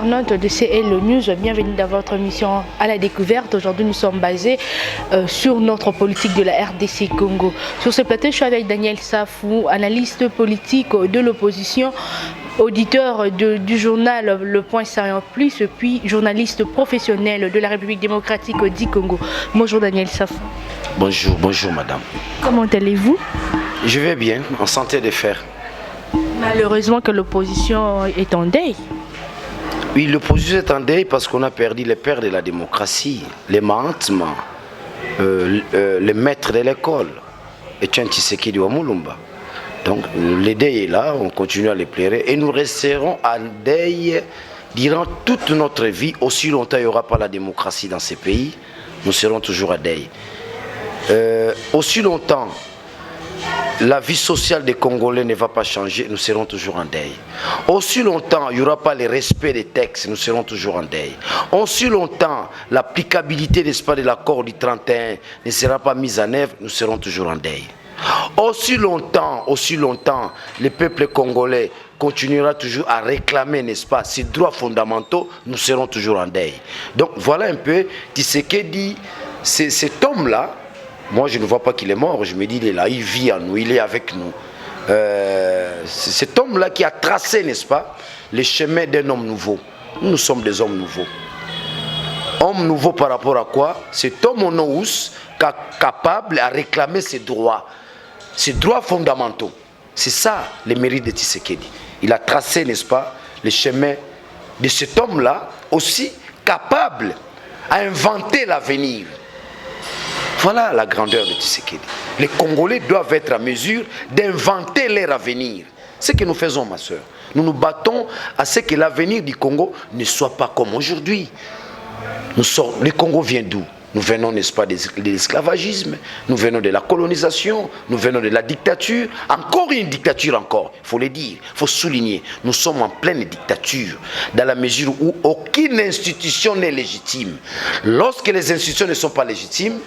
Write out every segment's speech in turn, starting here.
Internautes de CL News, bienvenue dans votre émission à la découverte. Aujourd'hui, nous sommes basés sur notre politique de la RDC Congo. Sur ce plateau, je suis avec Daniel Safou, analyste politique de l'opposition, auditeur du journal Le Point Sérieux Plus, puis journaliste professionnel de la République démocratique du Congo. Bonjour Daniel Safou. Bonjour, bonjour madame. Comment allez-vous? Je vais bien, en santé de fer. Malheureusement que l'opposition est en deuil. Oui, l'opposition est en deuil parce qu'on a perdu les pères de la démocratie, les mahatmas, les maîtres de l'école, Etienne Tshisekedi Wamulumba. Donc le deuil est là, on continue à les pleurer et nous resterons en deuil durant toute notre vie. Aussi longtemps il n'y aura pas la démocratie dans ces pays, nous serons toujours en deuil. Aussi longtemps la vie sociale des Congolais ne va pas changer, nous serons toujours en deuil. Aussi longtemps il n'y aura pas le respect des textes, nous serons toujours en deuil. Aussi longtemps l'applicabilité, n'est-ce pas, de l'accord du 31 ne sera pas mise en œuvre, nous serons toujours en deuil. Aussi longtemps, le peuple congolais continuera toujours à réclamer, n'est-ce pas, ses droits fondamentaux, nous serons toujours en deuil. Donc voilà un peu Tshisekedi, cet homme-là. Moi, je ne vois pas qu'il est mort, je me dis, il est là, il vit en nous, il est avec nous. C'est cet homme-là qui a tracé, n'est-ce pas, les chemins d'un homme nouveau. Nous sommes des hommes nouveaux. Homme nouveau par rapport à quoi? Cet homme en nous, capable à réclamer ses droits fondamentaux. C'est ça le mérite de Tshisekedi. Il a tracé, n'est-ce pas, les chemins de cet homme-là, aussi capable à inventer l'avenir. Voilà la grandeur de Tshisekedi. Les Congolais doivent être en mesure d'inventer leur avenir. Ce que nous faisons, ma soeur. Nous nous battons à ce que l'avenir du Congo ne soit pas comme aujourd'hui. Le Congo vient d'où? Nous venons, n'est-ce pas, de l'esclavagisme, nous venons de la colonisation, nous venons de la dictature. Encore une dictature encore, il faut le dire, il faut souligner. Nous sommes en pleine dictature, dans la mesure où aucune institution n'est légitime. Lorsque les institutions ne sont pas légitimes,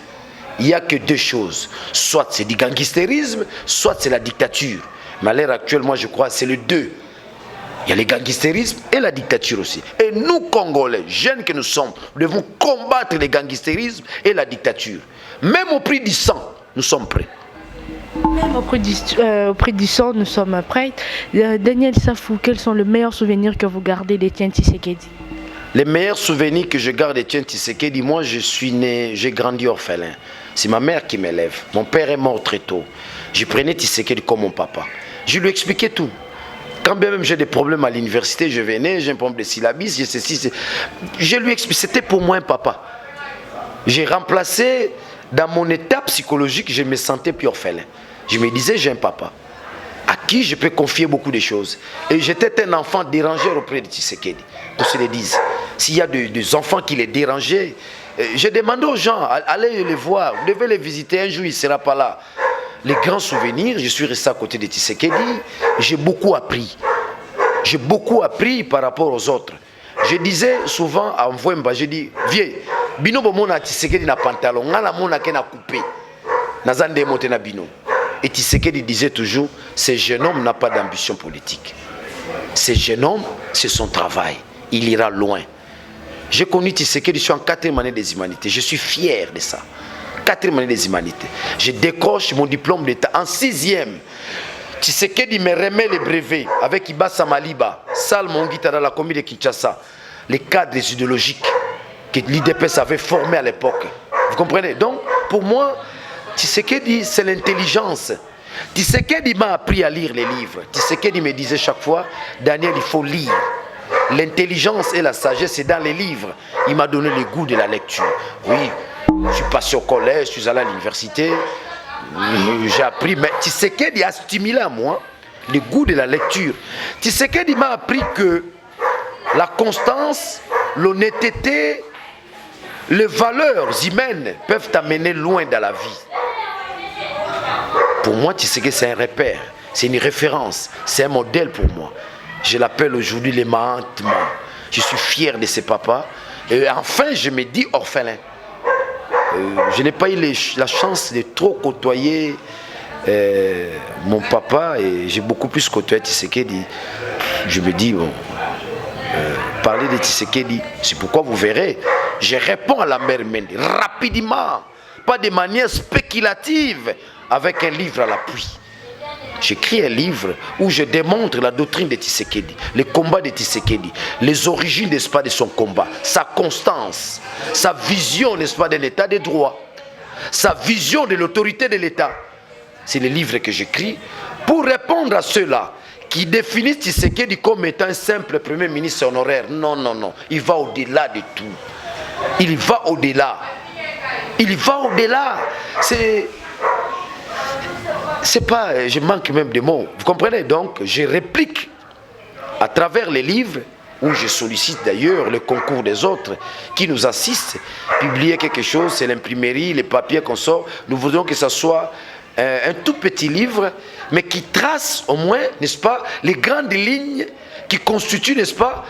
il n'y a que deux choses. Soit c'est du gangstérisme, soit c'est la dictature. Mais à l'heure actuelle, moi je crois que c'est les deux. Il y a le gangstérisme et la dictature aussi. Et nous, Congolais, jeunes que nous sommes, nous devons combattre le gangstérisme et la dictature. Même au prix du sang, nous sommes prêts. Même au prix du sang, nous sommes prêts. Daniel Safou, quels sont les meilleurs souvenirs que vous gardez d'Etienne Tshisekedi? Les meilleurs souvenirs que je garde d'Etienne Tshisekedi, moi je suis né, j'ai grandi orphelin. C'est ma mère qui m'élève. Mon père est mort très tôt. Je prenais Tshisekedi comme mon papa. Je lui expliquais tout. Quand bien même j'ai des problèmes à l'université, je venais, j'ai un problème de syllabus, j'ai ceci. Je lui expliquais, c'était pour moi un papa. J'ai remplacé, dans mon état psychologique, je me sentais plus orphelin. Je me disais, j'ai un papa à qui je peux confier beaucoup de choses. Et j'étais un enfant dérangé auprès de Tshisekedi, qu'on se le dise. S'il y a des enfants qui les dérangeaient, je demandais aux gens, allez les voir, vous devez les visiter, un jour il ne sera pas là. Les grands souvenirs, je suis resté à côté de Tshisekedi, j'ai beaucoup appris. J'ai beaucoup appris par rapport aux autres. Je disais souvent à Mvouemba, je dis, viens, bino bomona Tshisekedi na pantalon, ngana mona ke na coupé, nazande mote na bino. Et Tshisekedi disait toujours, ce jeune homme n'a pas d'ambition politique. Ce jeune homme, c'est son travail. Il ira loin. J'ai connu Tshisekedi, je suis en 4e année des humanités. Je suis fier de ça. 4e année des humanités. Je décroche mon diplôme d'État en 6e. Tshisekedi me remet le brevet avec Ibassa Maliba, Sal Mongita dans la commune de Kinshasa. Les cadres idéologiques que l'IDPS avait formés à l'époque. Vous comprenez? Donc, pour moi, Tshisekedi, c'est l'intelligence. Tshisekedi m'a appris à lire les livres. Tshisekedi me disait chaque fois, Daniel, il faut lire. L'intelligence et la sagesse, c'est dans les livres. Il m'a donné le goût de la lecture. Oui, je suis passé au collège, je suis allé à l'université, j'ai appris, mais Tshisekedi a stimulé à moi le goût de la lecture. Tshisekedi m'a appris que la constance, l'honnêteté, les valeurs humaines peuvent t'amener loin dans la vie. Pour moi, Tshisekedi, c'est un repère, c'est une référence, c'est un modèle pour moi. Je l'appelle aujourd'hui les Mahatma. Je suis fier de ces papas. Et enfin, je me dis orphelin. Je n'ai pas eu la chance de trop côtoyer mon papa et j'ai beaucoup plus côtoyé Tshisekedi. Je me dis, bon, parler de Tshisekedi. C'est pourquoi vous verrez, je réponds à Lambert Mende rapidement, pas de manière spéculative, avec un livre à l'appui. J'écris un livre où je démontre la doctrine de Tshisekedi, les combats de Tshisekedi, les origines, n'est-ce pas, de son combat, sa constance, sa vision, n'est-ce pas, de l'état de droit, sa vision de l'autorité de l'État. C'est le livre que j'écris pour répondre à ceux-là qui définissent Tshisekedi comme étant un simple premier ministre honoraire. Non, non, non. Il va au-delà de tout. Il va au-delà. Il va au-delà. C'est pas... Je manque même de mots. Vous comprenez? Donc, je réplique à travers les livres où je sollicite d'ailleurs le concours des autres qui nous assistent. Publier quelque chose, c'est l'imprimerie, les papiers qu'on sort. Nous voudrions que ça soit un tout petit livre, mais qui trace au moins, n'est-ce pas, les grandes lignes qui constituent, n'est-ce pas,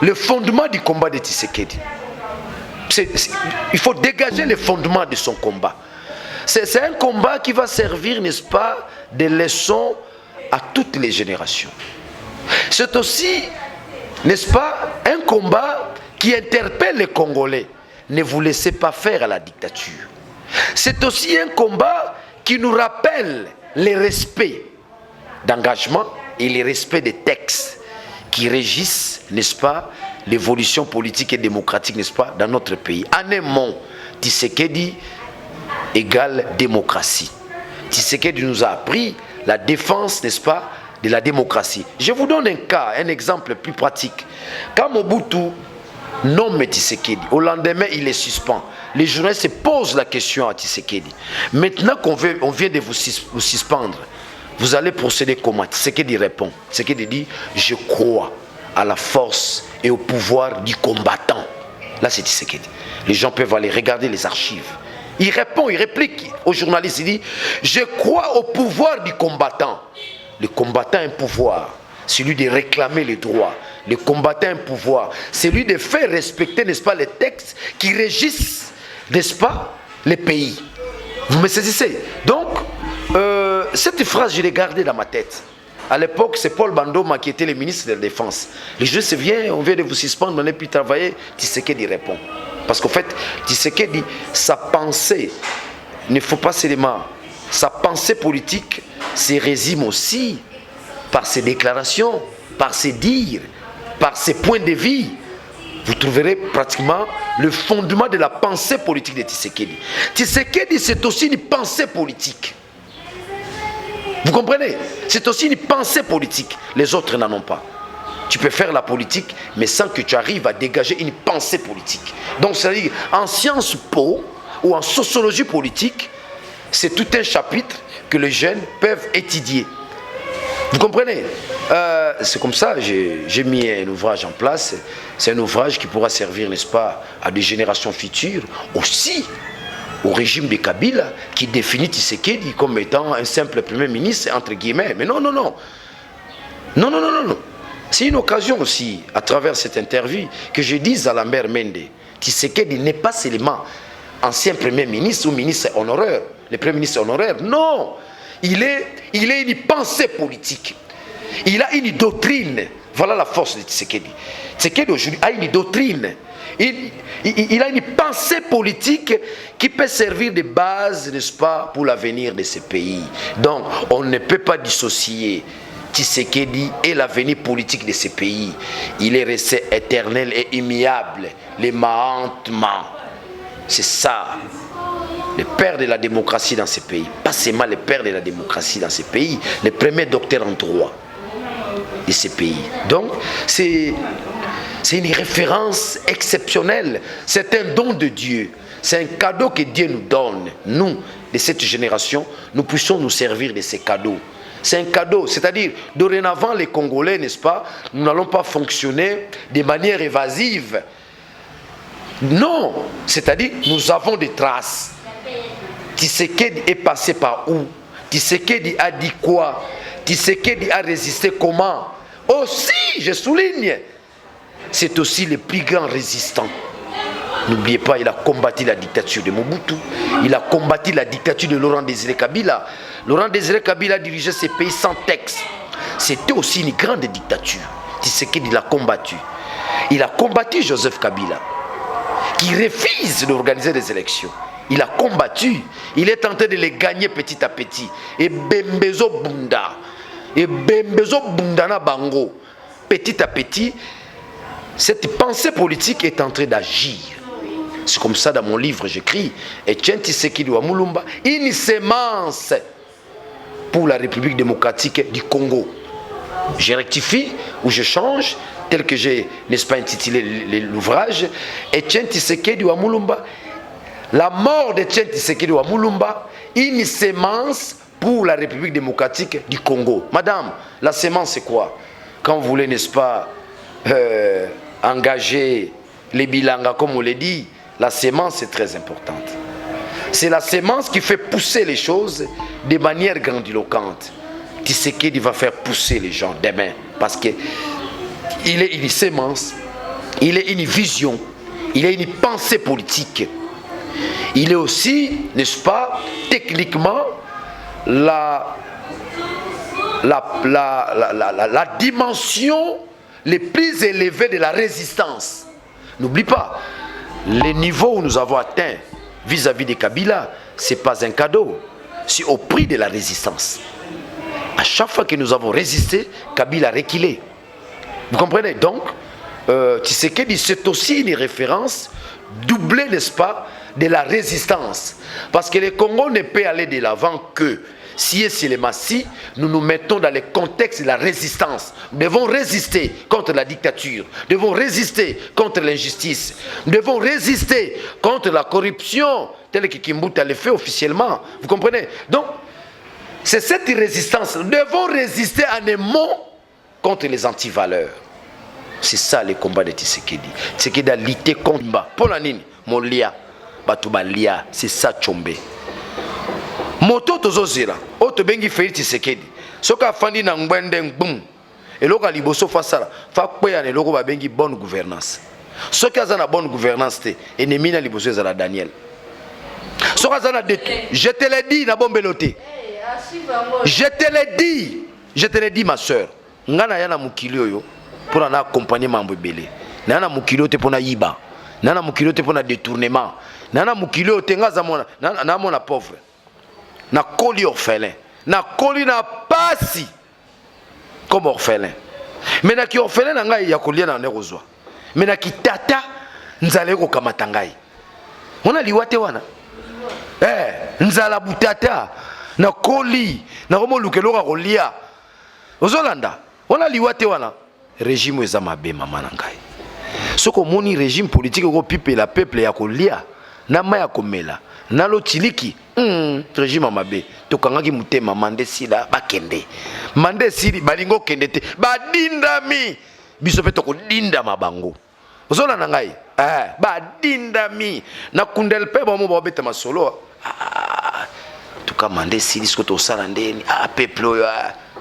le fondement du combat de Tshisekedi. Il faut dégager les fondements de son combat. C'est un combat qui va servir, n'est-ce pas, de leçons à toutes les générations. C'est aussi, n'est-ce pas, un combat qui interpelle les Congolais. Ne vous laissez pas faire à la dictature. C'est aussi un combat qui nous rappelle les respects d'engagement et les respects des textes qui régissent, n'est-ce pas, l'évolution politique et démocratique, n'est-ce pas, dans notre pays. En un mot, Tshisekedi égale démocratie. Tshisekedi nous a appris la défense, n'est-ce pas, de la démocratie. Je vous donne un cas, un exemple plus pratique. Quand Mobutu nomme Tshisekedi, au lendemain, il est suspend. Les journalistes se posent la question à Tshisekedi. Maintenant qu'on vient de vous suspendre, vous allez procéder comment? Tshisekedi répond. Tshisekedi dit, je crois à la force et au pouvoir du combattant. Là, c'est Tshisekedi. Les gens peuvent aller regarder les archives. Il répond, il réplique aux journalistes, il dit, je crois au pouvoir du combattant. Le combattant a un pouvoir, celui de réclamer les droits. Le combattant a un pouvoir, celui de faire respecter, n'est-ce pas, les textes qui régissent, n'est-ce pas, les pays. Vous me saisissez? Donc, cette phrase, je l'ai gardée dans ma tête. À l'époque, c'est Paul Bandoma qui était le ministre de la Défense. Les gens se viennent, on vient de vous suspendre, on n'est plus travailler. Tshisekedi répond. Parce qu'en fait, Tshisekedi, sa pensée, il ne faut pas seulement, sa pensée politique se résume aussi par ses déclarations, par ses dires, par ses points de vue. Vous trouverez pratiquement le fondement de la pensée politique de Tshisekedi. Tshisekedi, c'est aussi une pensée politique. Vous comprenez? C'est aussi une pensée politique. Les autres n'en ont pas. Tu peux faire la politique, mais sans que tu arrives à dégager une pensée politique. Donc, c'est-à-dire, en sciences po ou en sociologie politique, c'est tout un chapitre que les jeunes peuvent étudier. Vous comprenez? C'est comme ça, j'ai mis un ouvrage en place. C'est un ouvrage qui pourra servir, n'est-ce pas, à des générations futures, aussi au régime de Kabila, qui définit Tshisekedi comme étant un simple premier ministre, entre guillemets. Mais non, non, non. Non, non, non, non, non. C'est une occasion aussi, à travers cette interview, que je dise à Lambert Mende, Tshisekedi n'est pas seulement ancien premier ministre ou ministre honoraire, le premier ministre honoraire. Non, il est une pensée politique. Il a une doctrine. Voilà la force de Tshisekedi. Tshisekedi aujourd'hui a une doctrine. Il a une pensée politique qui peut servir de base, n'est-ce pas, pour l'avenir de ce pays. Donc, on ne peut pas dissocier Tshisekedi et l'avenir politique de ce pays. Il est resté éternel et immuable. Le Mahatma, c'est ça, le père de la démocratie dans ce pays. Pas seulement le père de la démocratie dans ce pays, le premier docteur en droit de ce pays. Donc, c'est une référence exceptionnelle. C'est un don de Dieu. C'est un cadeau que Dieu nous donne. Nous, de cette génération, nous puissions nous servir de ces cadeaux. C'est un cadeau. C'est-à-dire, dorénavant, les Congolais, n'est-ce pas, nous n'allons pas fonctionner de manière évasive. Non. C'est-à-dire, nous avons des traces. Tshisekedi est passé par où? Tshisekedi a dit quoi? Tshisekedi a résisté comment? Aussi, je souligne, c'est aussi le plus grand résistant. N'oubliez pas, il a combattu la dictature de Mobutu. Il a combattu la dictature de Laurent Désiré Kabila. Laurent Désiré Kabila dirigeait ces pays sans texte. C'était aussi une grande dictature. Tshisekedi l'a combattu. Il a combattu Joseph Kabila, qui refuse d'organiser des élections. Il a combattu. Il est tenté de les gagner petit à petit. Et Bembezo Bunda. Et Bembezo Bundana Bango. Petit à petit, cette pensée politique est en train d'agir. C'est comme ça dans mon livre, j'écris Etienne Tshisekedi wa Mulumba, une sémence pour la République démocratique du Congo. Je rectifie ou je change, tel que j'ai, n'est-ce pas, intitulé l'ouvrage, Etienne Tshisekedi wa Mulumba, la mort d'Etienne Tshisekedi wa Mulumba, une sémence pour la République démocratique du Congo. Madame, la sémence c'est quoi? Quand vous voulez, n'est-ce pas, engager les bilanga, comme on l'a dit, la sémence est très importante. C'est la sémence qui fait pousser les choses de manière grandiloquente. Tshisekedi va faire pousser les gens demain parce qu'il est une sémence, il est une vision, il est une pensée politique. Il est aussi, n'est-ce pas, techniquement, la dimension les plus élevée de la résistance. N'oublie pas, les niveaux où nous avons atteint vis-à-vis de Kabila, ce n'est pas un cadeau, c'est au prix de la résistance. À chaque fois que nous avons résisté, Kabila a reculé. Vous comprenez? Donc, Tshisekedi, c'est aussi une référence doublée, n'est-ce pas, de la résistance. Parce que le Congo ne peut aller de l'avant que si et si les massis, nous nous mettons dans le contexte de la résistance. Nous devons résister contre la dictature. Nous devons résister contre l'injustice. Nous devons résister contre la corruption, telle que Kimbuta le fait officiellement. Vous comprenez? Donc, c'est cette résistance. Nous devons résister en aimant contre les antivaleurs. C'est ça le combat de Tshisekedi. Tshisekedi a lutté contre Polanine, Molia, Batubalia, c'est ça Tchombe. Moto tozozira oto bengi Félix Tshisekedi soka fandi na ngwende ngum eloka liboso fasala fa kweya ne loko ba bengi bonne gouvernance soka za na bonne gouvernance te ennemi na liboso za Daniel soka za na detu je te l'ai dit na bombelote je te l'ai dit ma sœur ngana ya na mukili oyo pour na accompagner mambo belé na mukili te pona yiba na mukili te pona détournement na mukili te ngaza mona na mona pauvre na koli orphelin, na koli na pasi comme orphelin. Mais na ki orphelin na ngai ya kolia na nerozwa. Mais na ki tata nzale ko kamata ngai. Ona liwate wana. Nzala butata na koli na komo lukelo ka kolia. Ozolanda. Ona liwate wana. Régime eza mabe mama na ngai. Soko moni régime politique ko pipela peuple ya kolia na maya komela. Nalo chiliki régime mabe tokangaki mutema mande sila bakende mande sili balingo kende te badindami biso pe tokodinda mabango ozola na ngai badindami na kundel pe bomo bobeta masolo tuka mande sili sko to sala ndeni peuple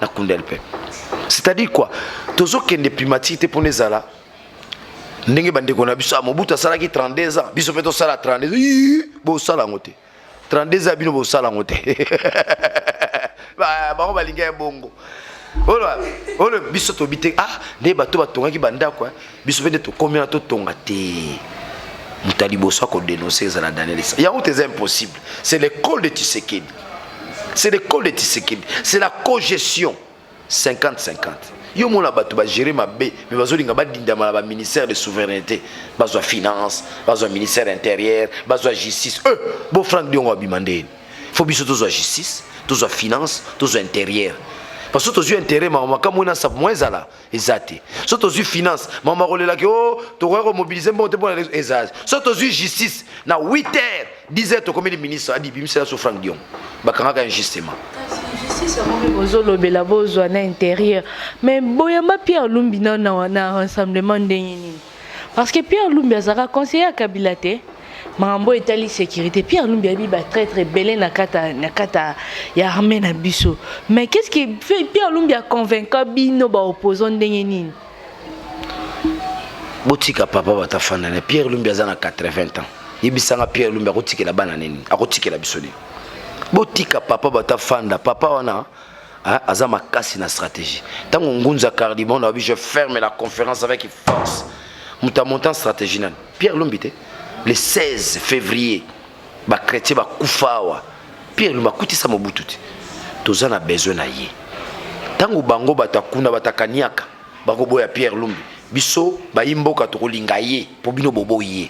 na kundel pe c'est-à-dire quoi tozo kende primatique pour nezala ndenge bandeko na biso Mobutu asalaki 32 ans biso pe to sala 32 bo sala ngote 32 ans bino bo sala ngote ba balinga bongo olo biso to bite nde bato batongaki banda quoi biso pe to combien to tonga te mutali boso ko dénoncer ça la Daniel ça ya c'est impossible c'est l'école de Tshisekedi c'est l'école de Tshisekedi c'est la cogestion 50-50 yo mona bato ba gérer mabe mais bazolinga ba dindama ba ministère de souveraineté bazwa finance bazwa ministère intérieur bazwa justice bo Franck Diongo abimandé faut biso tozwa justice tozwa finance tozwa intérieur parce que tozwa intérêt mama kamona sa mwezala ezate so tozwa finance mama rolela ke to ko mobiliser bon te pour ezate so tozwa justice na 8h 10h to comme le ministre a dit bimisa so Franck Diongo bakanga injustement justice bozolobela bozwa na intérieur mais boyamba Pierre Lumbi na rassemblement ndeni parce que Pierre Lumbi azaka conseiller à Kabila te mambo etali sécurité Pierre Lumbi abi ba très belé na kata ya armée na biso mais qu'est-ce qui fait Pierre Lumbi a convaincre bino ba opposant ndeni botika papa batafana na Pierre Lumbi azana 80 ans yebisanga Pierre Lumbi akotikela bana neni akotikela biso ni botika papa batafanda papa wana aza makasi na stratégie tango ngunza cardimon na je ferme la conférence avec force muta montant stratégie nan Pierre Lumbi te le 16 février ba chrétien ba kufawa Pierre Lumbi akutisa Mobutu te toza na besoin na ye tango bango batakuna batakaniaka bako boya Pierre Lumbi biso ba imboka to kolinga ye po bino bobo ye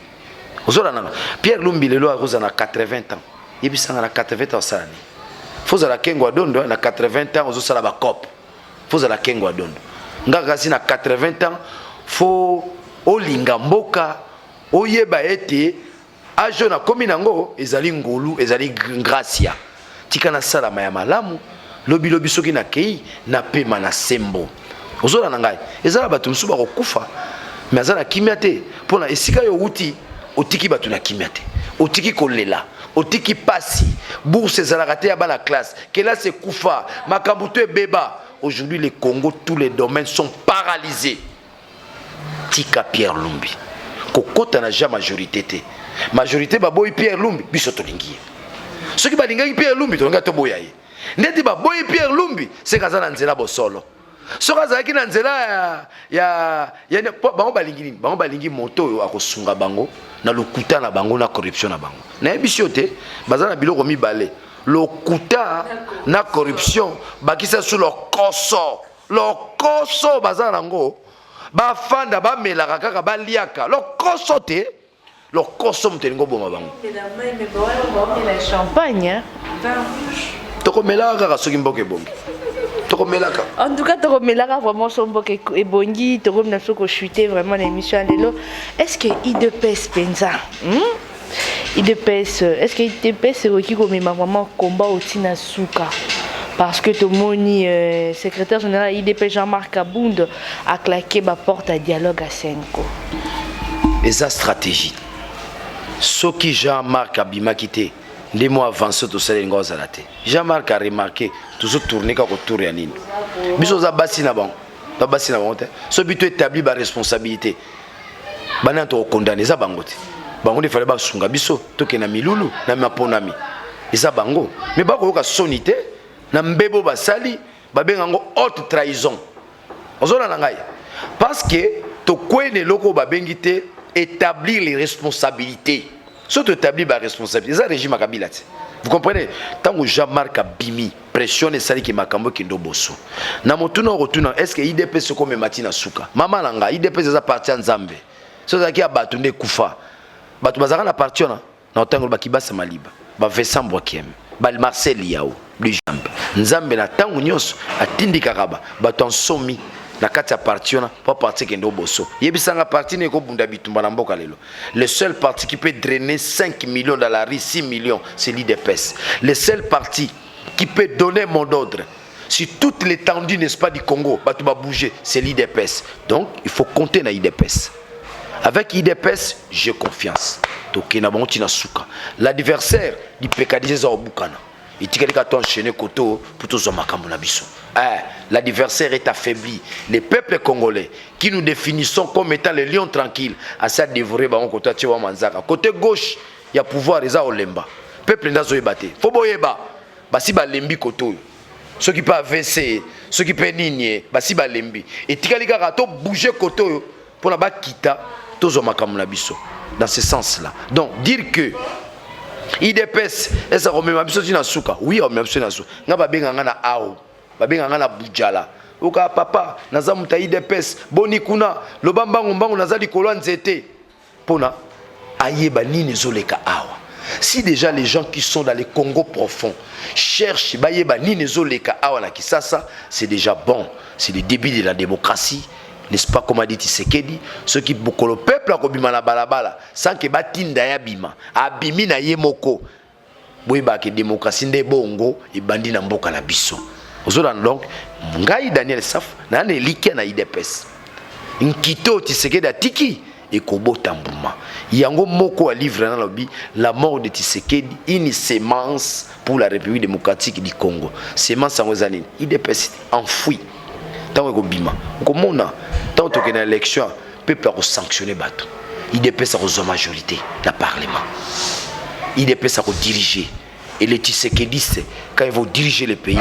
ozola nanga Pierre Lumbi lelo akoza na 80 ans yebisanga na 80 ans sala ni foza la kengo adondo na 80 ans ozosala ba cop foza la kengo adondo ngaka si na 80 ans fo olinga mboka oyeba ete ajo na komi nango ezali ngolu ezali gracia tika na salama ya malamu lobi lobi soki na kei na pema na sembo ozola na ngai ezala batu msuba kokufa mais azala kimia te pona esika yo uti otiki batu na kimia te otiki kolela otiki pasi bourse ezalaka te ya bana classe kelase kufa makambo to ebeba. Aujourd'hui les Congo tous les domaines sont paralysés. Tika Pierre Lumbi kokota na ja majorité te majorité baboyi Pierre Lumbi biso tolingi soki balingaki Pierre Lumbi tolinga to boya ye ndeti baboyi Pierre Lumbi c'est kaza na nzela bosolo soki azalaki na nzela ya bango balingi nini bango balingi moto oyo akosunga bango na lokuta na bango na corruption na bango nayebi yo te baza na biloko mibale lokuta na corruption bakisa sur le koso baza nango bafanda bamelaka kaka baliaka lokoso te lokoso mutelingo boma bango champagne tokomelaka kaka soki mboka ebongi tokomelaka en tout cas tokomelaka vraiment so mboka ebongi tokomina so kochuter vraiment na émission lelo est-ce que IDPS penza IDPS est-ce que IDPS oki komema vraiment combat otina suka parce que tout le monde secrétaire général IDP Jean-Marc Abound a claqué ma porte à dialogue à Senko. Et sa stratégie. Ce qui Jean-Marc Abima quitté, les mois avancés tout ça les gars zalate. Jean-Marc a remarqué tout ce tourné quand autour ya nini. Biso za basina bon. Ba basina bon te. Ce but établi ba responsabilité. Bana to condamner za bangote. Bango il fallait ba sunga biso to ke na milulu na maponami. Eza bango. Mais ba ko ka sonité na mbebo basali babengango haute trahison ozola na ngai parce que to kwene loko babengite établir les responsabilités surtout établir ba responsabilité ça régime à Kabila. Vous comprenez tango Jean-Marc Abimi pressionne sali ki makambo kindo bosso na motuna rotuna est-ce que IDPS comme matina suka mama langa IDPS za parti nzambe so za ki abatu ne kufa batu bazaka na parti na tango bakibasa maliba ba Vesambo kiem bal Marcel Yao Blijambe nzambe na tangu nyonso atindi karaba bato ensomi na kati ya parti na pas parti kendo bosso yebisanga parti ne ko bunda bitumba na mboka lelo le seul parti qui peut drainer 5 millions dans la rue 6 millions c'est l'IDPS le seul parti qui peut donner mot d'ordre sur toute l'étendue n'est-ce pas du Congo bato ba bouger c'est l'IDPS donc il faut compter na IDPS avec IDPS j'ai confiance tokena bango tina suka l'adversaire du PKDG za obukana itikali ka to enchaîner koto pour tous makambo na biso l'adversaire est affaibli les peuples congolais qui nous définissons comme étant les lions tranquilles à ça dévorer bango koto tchewa manzaka côté gauche il y a pouvoir eza olemba peuple ndazo yebate fo boyeba basi ba lembi koto ceux qui pas AVC ceux qui peut ninier basi ba lembi itikali ka to bouger koto pour la ba kita tous makambo na biso dans ce sens là donc dire que IDPS esa komema biso tina suka oui on biso na suka nga babenga nga na ao babenga nga na bujala oka papa naza muta IDPS boni kuna lobambango mbango naza likolo nzete pona ayeba nini zoleka awa si déjà les gens qui sont dans les Congo profonds cherchent bayeba nini zoleka awa na Kisasa c'est déjà bon c'est le début de la démocratie. N'est-ce pas comme a dit Tshisekedi, ceux qui beaucoup le peuple a kobima na balabala sans que batinda ya bima abimi na yemoko boyeba ke démocratie nde bongo e bandi na mboka na biso ozola donc ngai Daniel Saf na ne likia na IDPS nkito Tshisekedi atiki et kobota mbuma yango moko a livre na lobi la mort de Tshisekedi une sémence pour la République démocratique du Congo sémence en ozanine IDPS enfoui tant que bima komona tant que na élection peuple a sanctionné bato IDPS a reçu majorité la parlement IDPS a diriger et les Tshisekedi quand ils vont diriger le pays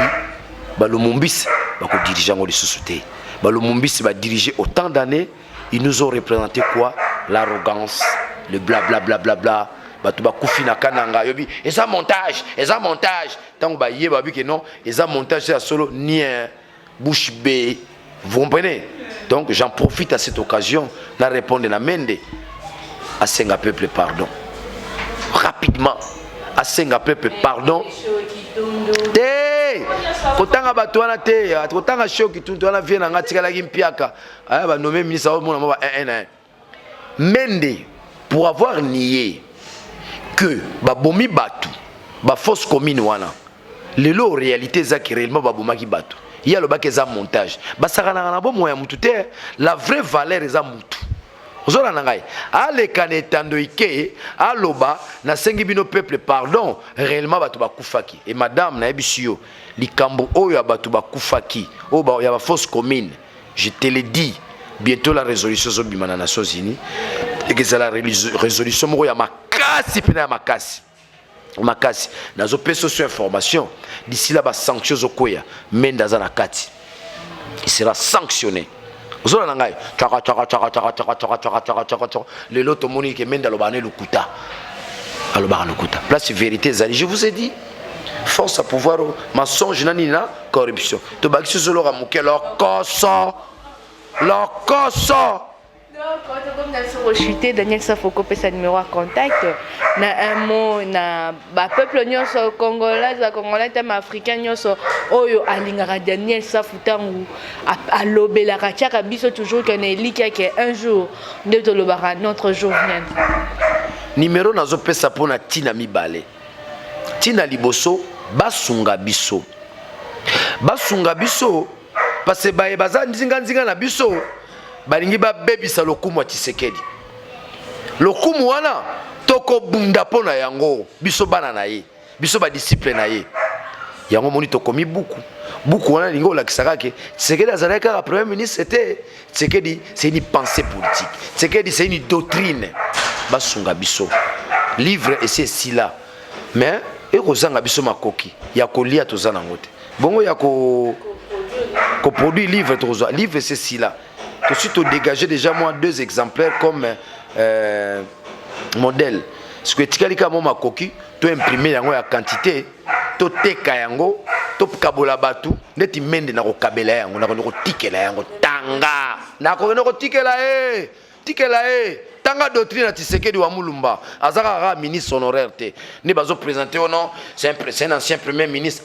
ba le Mumbis ba ko diriger ngo les sociétés ba le Mumbis va diriger autant d'années ils nous ont représenté quoi? L'arrogance, le blablabla. Batu bakufi na kananga yobi eza montage tant ba yeba bi que non eza montage c'est solo ni bouche bée. Vous comprenez? Donc j'en profite à cette occasion de répondre na mende à Senga peuple pardon rapidement à Senga peuple pardon te kotanga bato wana te kotanga show kituntu wana vient na ngatika la gimpiaka ba nommer ministre au mona ba mende pour avoir nié que babomi batu ba fausse commune wana lelo réalité za ki réellement babomaki batu il y a le bac eza montage basakana na bo moya mutu te la vraie valeur eza mutu ozona nangai ale kanetando ike aloba na sengi bino peuple pardon réellement batu bakufaki et madame na ebisio likambo oyo batu bakufaki o ba ya ba fausse commune je te le dis bientôt la résolution zo bimana na Nations Unies et que c'est la résolution moko ya makasi pena ya makasi nazo peso sur information d'ici là ba sanction zo koya menda za na kati il sera sanctionné ozona nangai chaka le loto monique menda lo bane lukuta aloba lukuta place vérité zali je vous ai dit force à pouvoir mensonge nanina corruption to bakisi zo lo ramuke leur koso Comme dans ce rechuté, Daniel Safoko peut sa numéro à contact. Na un mot, na ba peuple nyonso congolais, thème africain nyonso oyo alingara Daniel Safutangu à lobela kachaka biso toujours qu'on est lié qu'un jour de tolobara notre jour vient. Numéro nazo pesa pona tina mibale. Tina liboso basunga biso parce que baza nzinga na biso balingi ba bebisa lokumu Tshisekedi lokumu wana toko bunda pona yango biso bana na ye biso ba disciple na ye yango moni toko mi buku wana lingo la kisaka ke Tshisekedi azalaka ka premier ministre c'était Tshisekedi c'est une pensée politique Tshisekedi c'est une doctrine basunga biso livre et c'est si là mais et kozanga biso makoki ya kolia tozana ngote bongo ya ko produit livre c'est si là tout de suite dégager déjà moi 2 exemplaires comme modèle ce que tikalika mo makoki to imprimer yango ya quantité to teka yango to kabola batu neti mende na ko kabela yango na ko tikela yango tanga na ko tikela tanga doctrine na Tshisekedi wa Mulumba azaka ministre honoraire te ni bazo présenter au nom c'est un ancien premier ministre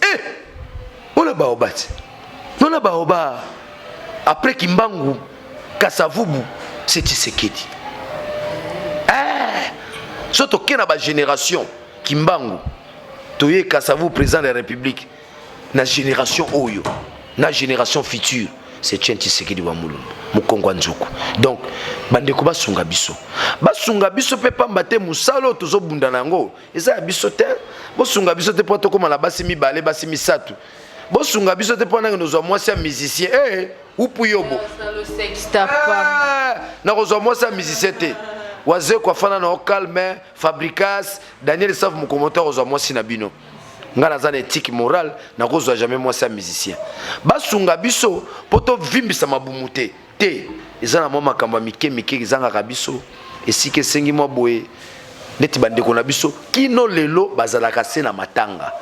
on le baobati non la baoba après Kimbangu Kasavubu c'est Tshisekedi surtout qu'il y a une génération Kimbangu toye Kasavubu président de la République na génération oyo na génération future c'est Tshisekedi wa Mulumba Mukongo Nzuku donc bandeko basunga biso pe pamba te musalo tozo bunda nango eza biso te bosunga biso te poto koma la basi mibale basi misatu bosunga biso te pona nous sommes moi c'est musicien upu yobo le sextapa na ko moi c'est musicien te waze kwa fana na calme Fabricas Daniel Saf mukomoteur aux moi sinabino ngana za éthique morale na ko jamais moi c'est musicien basunga biso poto vimbisa mabumute te ezana mo makamba mike ezanga biso esike sengi mo boye neti bandeko na biso kino lelo bazalaka se na matanga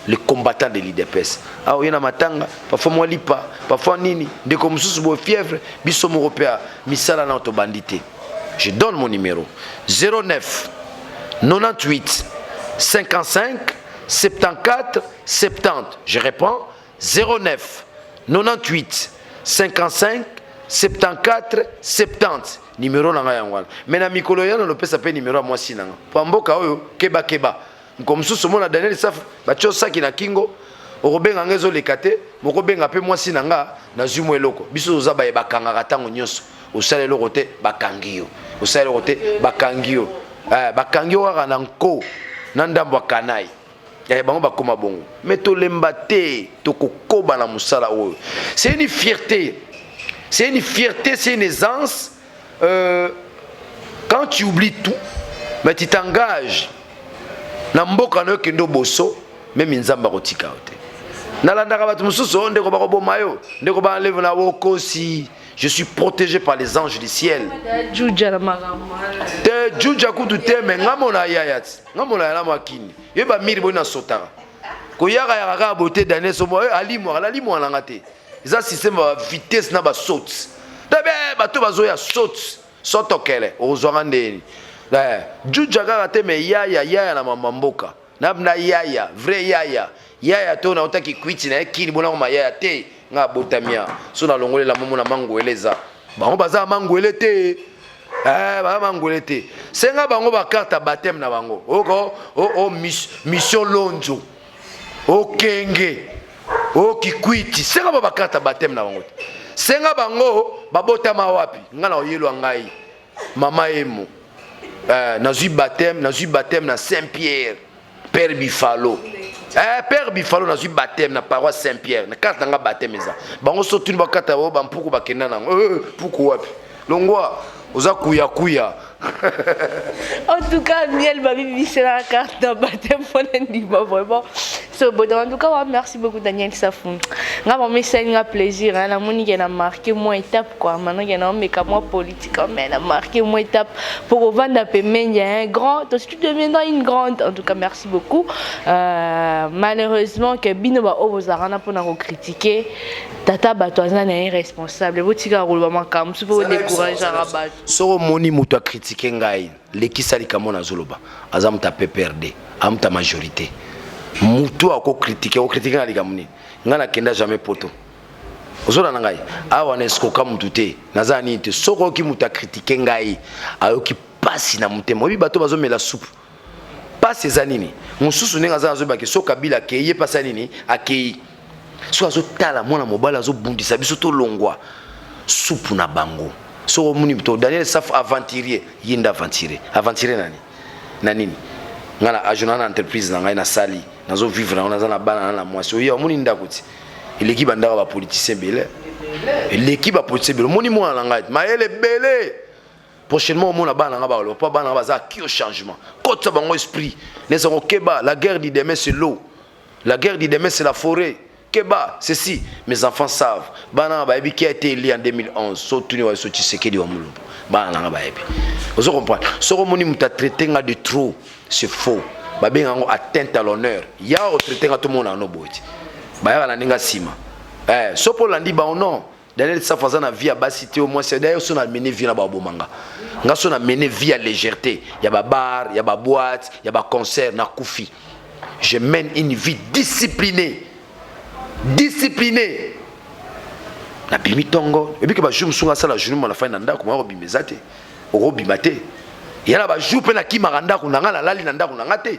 les combattants de l'IDPS. Ah oui, na matanga, parfois moi lipa, parfois nini, de comme sous bo fièvre, biso européen, misala na auto bandité. Je donne mon numéro 09 98 55 74 70. Je réponds 09 98 55 74 70. Numéro na ngayangwana. Mais na mikolo yana lo pesa pe numéro moi sinanga. Pamboka oyo keba. Comme sous ce monde Daniel Saf batcho saki na kingo okobenga ngezo lekate mokobenga pe mwasi nanga na zumwe loko biso za ba bakanga katango nyonso osale loko te bakangio osale loko te bakangio bakangio wa na nko na ndambo kanai bango bakoma bongo mais to lembate to kokoba na musala oyo c'est une fierté c'est une aisance quand tu oublies tout mais tu t'engages na mboka no kendo boso même nzamba kotika ote nalandaka batu mususu ndeko bakoboma yo ndeko ba enlève na wokosi je suis protégé par les anges du ciel. Te juja kutu te me ngamona yayat. Ngamona la makini. Yeba miri bona sotara. Ko yaka yaka bote Daniel somo ali mo la ngate. Isa système va vitesse na ba saute. Tabe bato bazoya saute. Soto kele ozwanga ndeni. Juja kaka te me yaya na mamamboka. Na yaya, vrai yaya. Yaya to na otaki kwiti na kini bona ma yaya te nga botamia. So na longole la momo na mangoeleza. Bango baza mangoelete. Ba mangoelete. Senga bango ba carte baptême na bango. O mission lonjo. O kenge. O kikwiti. Senga ba carte baptême na bango. Senga bango babotama wapi? Nga na oyelo ngai. Mama emo. Nazui baptême na Saint-Pierre. Père Bifalo. Père Bifalo nazui baptême na paroisse Saint-Pierre. Na carte nga baptême eza. Bango sotu ni bakata ba mpuku bakenda nango. Puku wapi? Longwa oza kuya. En tout cas, Miel Babi, c'est la carte de baptême pour l'endima, vraiment. So, bon, en tout cas, merci beaucoup, Daniel Safou. C'est un plaisir. La Monique a marqué mon étape, quoi. Maintenant, il y a un mec à moi politique, mais elle a marqué mon étape pour vendre la paiement. Il y a un grand, donc tu deviendras une grande. En tout cas, merci beaucoup. Malheureusement, que Binoba Obozarana pour nous critiquer, Tata Batoazana est irresponsable. Vous tirez à roulement comme si vous découragez à rabattre. So, Moni Mouta critiquer ngai. L'équisali kamona zoloba. Azam ta PPRD. Am ta majorité. Mutu ako critiquer na likamuni. Ngana kenda jamais poto. Ozola ngai. Awa nesko kamutute. Nazani te soko ki muta critiquer ngai. Ayoki pasi na mutemo. Bi bato bazo mela soupe. Pasi zanini. Mususu nenga zazo ba ke soka bila ke ye pasa nini akei. So azo tala mona mobala azo bundisa biso to longwa. Soupe na bango. So muni to Daniel Saf aventurier yinda aventurier nani ngana ajona na entreprise na ngai na sali nazo vivre na za na bana na moi so yo muni ndakuti l'équipe bandaka ba politicien belé l'équipe ba politicien belé muni mo na ngai maele belé prochainement mo na bana nga ba lo pa bana ba za ki au changement côté bango esprit les ont keba la guerre du demain c'est l'eau la guerre du demain c'est la forêt. Keba, ceci, mes enfants savent. Bana Baebi qui a été élu en 2011, Sotuni wa Sotisekedi wa Mulumbu. Bana Baebi. Vous comprenez? Soromoni muta traité de trop, c'est faux. Babi ngango atteinte à l'honneur. Ya o traité tout le monde en oboti. Baya la ninga sima. So pour landi ba non. Daniel Safaza na vie à basité au moins c'est d'ailleurs son a mené vie na ba bomanga. Nga son a mené vie à légèreté. Ya ba bar, ya ba boîte, ya ba concert na koufi. Je mène une vie disciplinée. Discipliné na bimi tongo et puis que ba jour sunga sala jour mo la fin nanda ko ma bimezate o bimate yala ba jour pe na ki maranda ko nanga la lali nanda ko nanga te.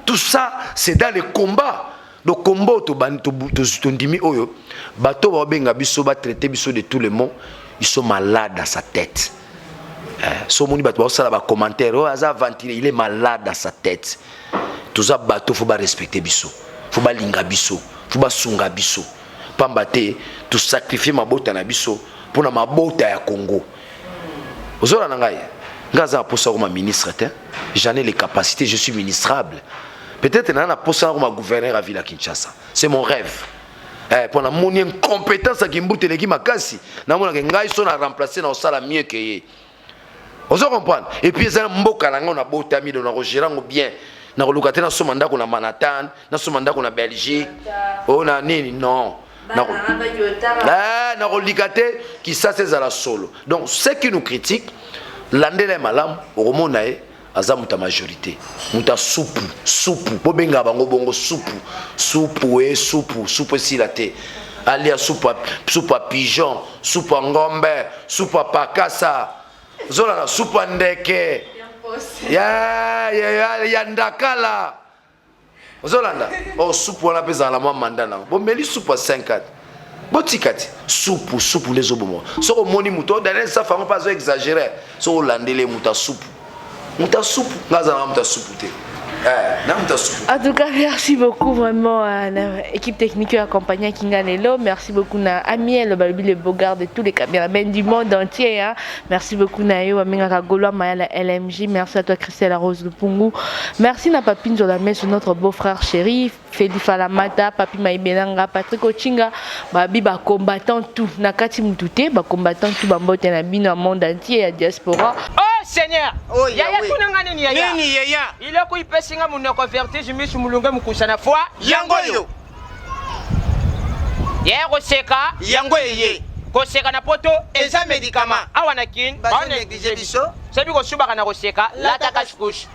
Tout ça c'est dans le combat to ndimi oyo bato ba benga biso ba traiter biso de tout le monde, ils sont malades dans sa tête. So moni bato ba sala ba commentaire o aza aventure il est malade dans sa tête. Tout ça bato faut ba respecter biso, faut ba linga biso. Faut ba sunga biso pambate tout sacrifier mabota na biso pour na mabota ya Congo. Ozola na ngai ngaza posa comme ministre te, j'en ai les capacités, je suis ministrable. Peut-être na posa comme gouverneur à Ville Kinshasa. C'est mon rêve. Pour na mon incompétence à Kimbute leki makasi na mona ngai so na remplacer na osala mieux que ye. Ozo comprendre. Et puis ça mboka na ngona bota mi do na rogerango bien. Na kolukate na somanda ko na Manhattan, na somanda ko na Belgique. Oh na nini non. Na kolikate qui ça c'est à la solo. Donc ceux qui nous critiquent, landele malam omonae azamu ta majorité. Muta soupu. Bobenga bango bongo soupu si la te. Alia soupe à pigeon, soupe à ngombe, soupe à pakasa. Zola na soupe à ndeke. Ya ndakala. Ozolanda. Oh soupe on appelle ça la mandana. Bon mais li soupe à 5 botikati. Soupe les obomo. So moni muto dans ça femme pas exagérer. So landele muta soupe. Muta soupe ngaza na muta soupe te. En tout cas, merci beaucoup vraiment à l'équipe technique qui a accompagné Kinga Lelo. Merci beaucoup à Amiel, le Bogard de tous les caméramans du monde entier. Hein. Merci beaucoup à Yo, Aminga Golo, Maya la LMJ. Merci à toi, Christelle Rose de Pungu. Merci à Papine Jolamé, sur notre beau-frère chéri, Félix Falamata, Papi Maïbenanga, Patrick Ochinga, Babi, combattant tout. Nakati Moutoute, combattant tout, Bambote Nabino, au monde entier, à diaspora. Oh Seigneur! Oh, Yaya, tout le monde est Yaya. Il a coupé Singa mon converti, je me suis moulunga Moukousana foi. Yangoyo! Yaya Roseka, Yangoye. Koseka na poto, eza médicament. Awanakin, ba négligé biso. C'est bi ko suba kana Roseka, la takashkush.